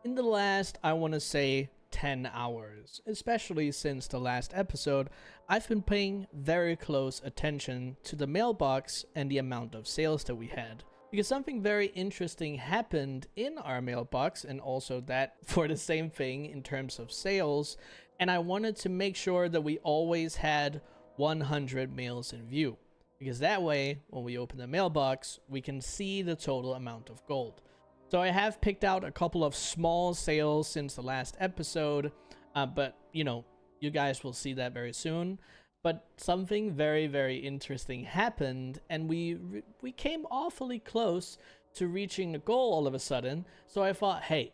in the last, I want to say, 10 hours, especially since the last episode, I've been paying very close attention to the mailbox and the amount of sales that we had. Because something very interesting happened in our mailbox, and also that for the same thing in terms of sales, and I wanted to make sure that we always had 100 mails in view. Because that way, when we open the mailbox, we can see the total amount of gold. So I have picked out a couple of small sales since the last episode, but you guys will see that very soon. But something very, very interesting happened, and we came awfully close to reaching the goal all of a sudden. So I thought, hey,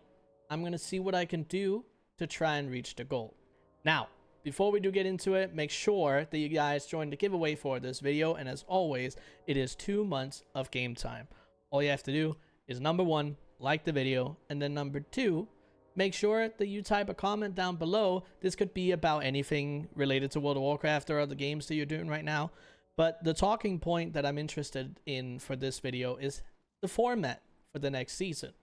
I'm gonna see what I can do to try and reach the goal. Now, before we do get into it, make sure that you guys join the giveaway for this video, and as always, it is 2 months of game time. All you have to do is number 1, like the video, and then number 2, make sure that you type a comment down below. This could be about anything related to World of Warcraft or other games that you're doing right now, but the talking point that I'm interested in for this video is the format for the next season.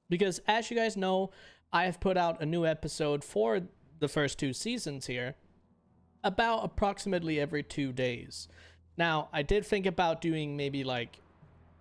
Because as you guys know, I have put out a new episode for the first 2 seasons here about approximately every 2 days. Now, I did think about doing maybe like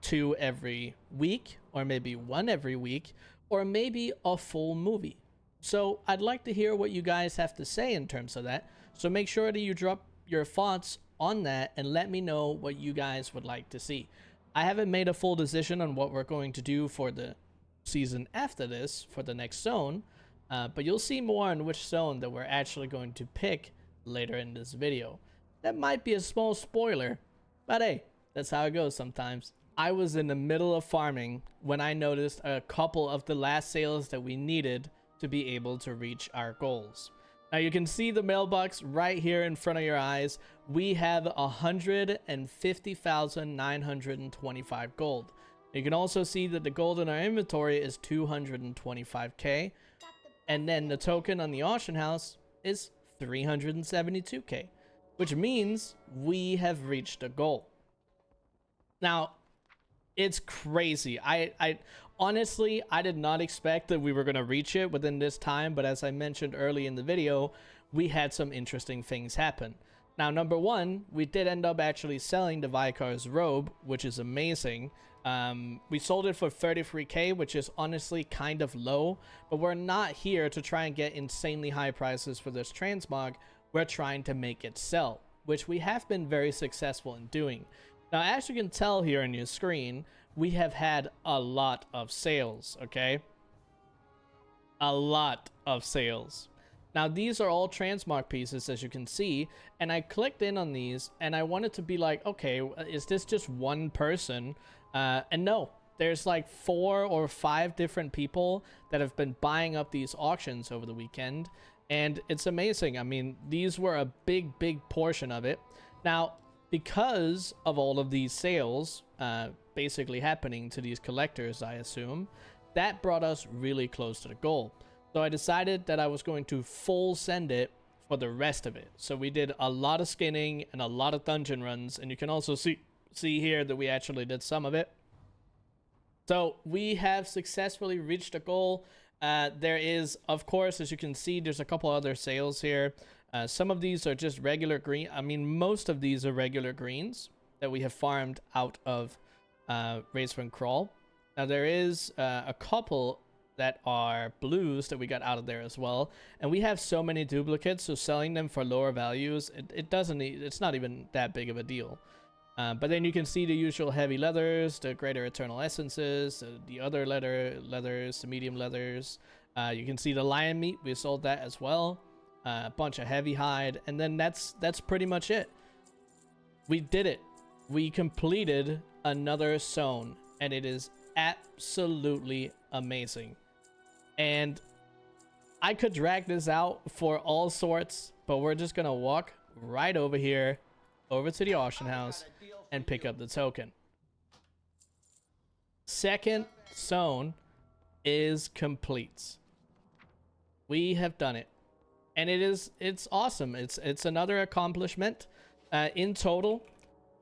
2 every week, or maybe 1 every week, or maybe a full movie. So I'd like to hear what you guys have to say in terms of that. So make sure that you drop your thoughts on that and let me know what you guys would like to see. I haven't made a full decision on what we're going to do for the season after this, for the next zone, but you'll see more on which zone that we're actually going to pick later in this video. That might be a small spoiler, but hey, that's how it goes sometimes. I was in the middle of farming when I noticed a couple of the last sales that we needed to be able to reach our goals. Now you can see the mailbox right here in front of your eyes. We have 150,925 gold. You can also see that the gold in our inventory is 225k, and then the token on the auction house is 372k, which means we have reached a goal. Now, it's crazy. I honestly, I did not expect that we were going to reach it within this time, but as I mentioned early in the video, we had some interesting things happen. Now, number 1, we did end up actually selling the Vikar's robe, which is amazing. We sold it for 33k, which is honestly kind of low, but we're not here to try and get insanely high prices for this transmog. We're trying to make it sell, which we have been very successful in doing. Now, as you can tell here on your screen, we have had a lot of sales, okay? A lot of sales. Now, these are all transmog pieces, as you can see, and I clicked in on these, and I wanted to be like, okay, is this just one person? And no, there's like 4 or 5 different people that have been buying up these auctions over the weekend, and it's amazing. I mean, these were a big portion of it. Now, because of all of these sales basically happening to these collectors, I assume, that brought us really close to the goal. So I decided that I was going to full send it for the rest of it. So we did a lot of skinning and a lot of dungeon runs, and you can also see here that we actually did some of it. So we have successfully reached a goal. There is, of course, as you can see, there's a couple other sales here. Some of these are just regular green. I mean, most of these are regular greens that we have farmed out of Razorfen Kraul. Now, there is a couple that are blues that we got out of there as well. And we have so many duplicates, so selling them for lower values, it's not even that big of a deal. But then you can see the usual heavy leathers, the greater eternal essences, the other leathers, the medium leathers. You can see the lion meat, we sold that as well. A bunch of heavy hide, and then that's pretty much it. We did it. We completed another zone, and it is absolutely amazing. And I could drag this out for all sorts, but we're just gonna walk right over here, over to the auction house, and pick up the token. Second zone is complete. We have done it. And it's awesome. It's another accomplishment. In total,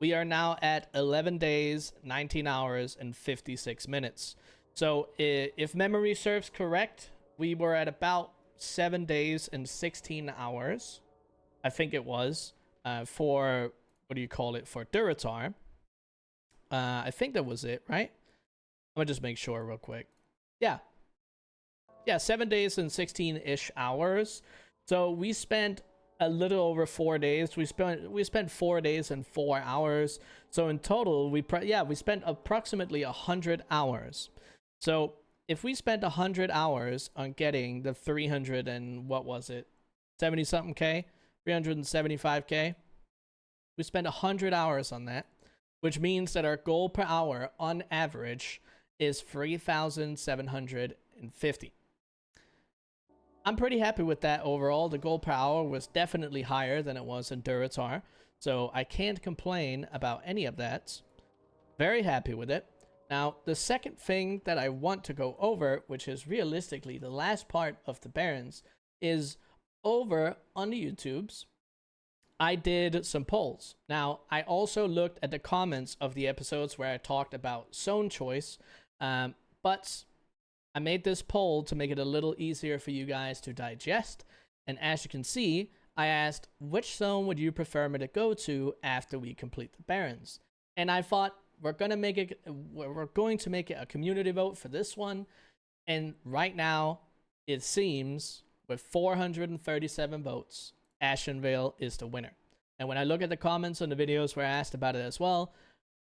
we are now at 11 days, 19 hours, and 56 minutes. So if memory serves correct, we were at about 7 days and 16 hours, I think it was, for, what do you call it, for Duratar. I think that was it, right? I'm gonna just make sure real quick. Yeah. Yeah, 7 days and 16-ish hours. So we spent a little over 4 days. We spent 4 days and 4 hours. So in total, we spent approximately 100 hours. So if we spent 100 hours on getting the 300 and what was it, 70 something K, 375K, we spent 100 hours on that, which means that our goal per hour on average is 3,750. I'm pretty happy with that overall. The goal per hour was definitely higher than it was in Duratar, so I can't complain about any of that. Very happy with it. Now, the second thing that I want to go over, which is realistically the last part of the Barrens, is over on the YouTubes. I did some polls. Now, I also looked at the comments of the episodes where I talked about zone choice, but I made this poll to make it a little easier for you guys to digest. And as you can see, I asked, which zone would you prefer me to go to after we complete the Barrens? And I thought, we're going to make it a community vote for this one. And right now, it seems, with 437 votes, Ashenvale is the winner. And when I look at the comments on the videos where I asked about it as well,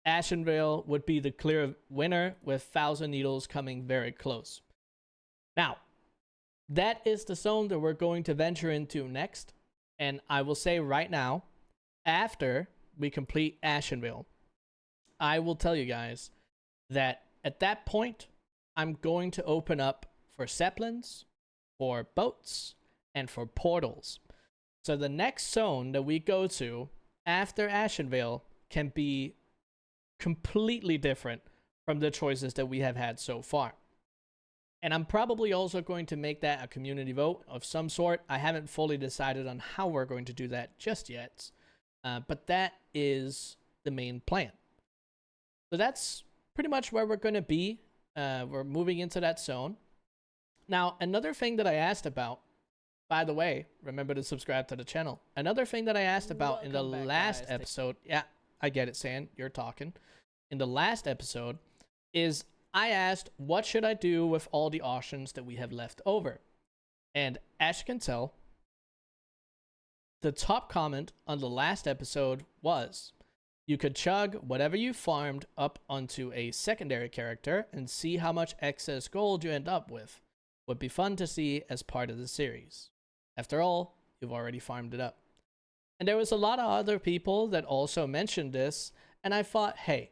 Ashenvale would be the clear winner, with Thousand Needles coming very close. Now, that is the zone that we're going to venture into next. And I will say right now, after we complete Ashenvale, I will tell you guys that at that point, I'm going to open up for Zeppelins, for boats, and for portals. So the next zone that we go to after Ashenvale can be completely different from the choices that we have had so far. And I'm probably also going to make that a community vote of some sort. I haven't fully decided on how we're going to do that just yet, but that is the main plan. So that's pretty much where we're going to be. We're moving into that zone. Now, another thing that I asked about, by the way, remember to subscribe to the channel. Another thing that I asked about in the last episode, yeah, I get it, San, you're talking. In the last episode, is I asked, what should I do with all the auctions that we have left over? And as you can tell, the top comment on the last episode was, you could chug whatever you farmed up onto a secondary character and see how much excess gold you end up with. Would be fun to see as part of the series. After all, you've already farmed it up. And there was a lot of other people that also mentioned this, and I thought, hey,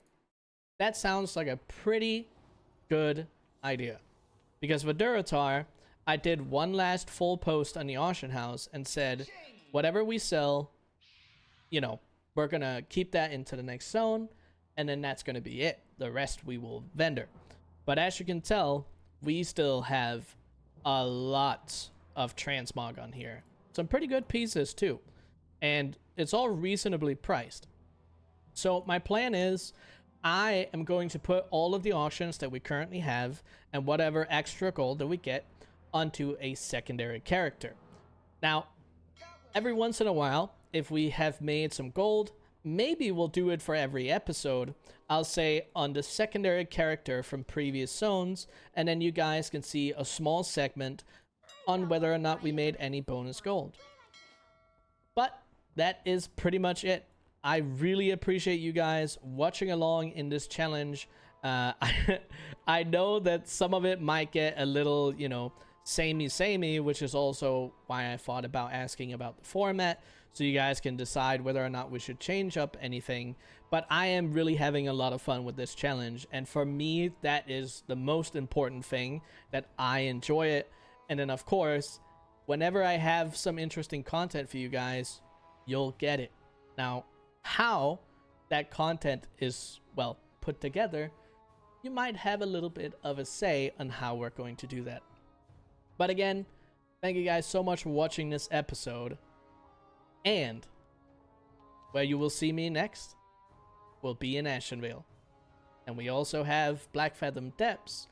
that sounds like a pretty good idea. Because with Duratar, I did one last full post on the auction house and said, whatever we sell, you know, we're going to keep that into the next zone, and then that's going to be it. The rest we will vendor. But as you can tell, we still have a lot of transmog on here. Some pretty good pieces too. And it's all reasonably priced. So my plan is, I am going to put all of the auctions that we currently have and whatever extra gold that we get onto a secondary character. Now, every once in a while, if we have made some gold, maybe we'll do it for every episode. I'll say on the secondary character from previous zones, and then you guys can see a small segment on whether or not we made any bonus gold. But that is pretty much it. I really appreciate you guys watching along in this challenge. I know that some of it might get a little, you know, samey, which is also why I thought about asking about the format, so you guys can decide whether or not we should change up anything. But I am really having a lot of fun with this challenge, and for me, that is the most important thing, that I enjoy it. And then, of course, whenever I have some interesting content for you guys, you'll get it. Now, how that content is, well, put together, you might have a little bit of a say on how we're going to do that. But again, thank you guys so much for watching this episode. And where you will see me next will be in Ashenvale. And we also have Black Fathom Depths,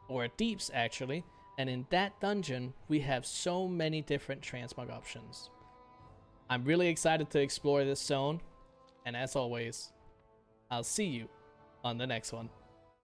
or Deeps actually, And in that dungeon, we have so many different transmog options. I'm really excited to explore this zone, and as always, I'll see you on the next one.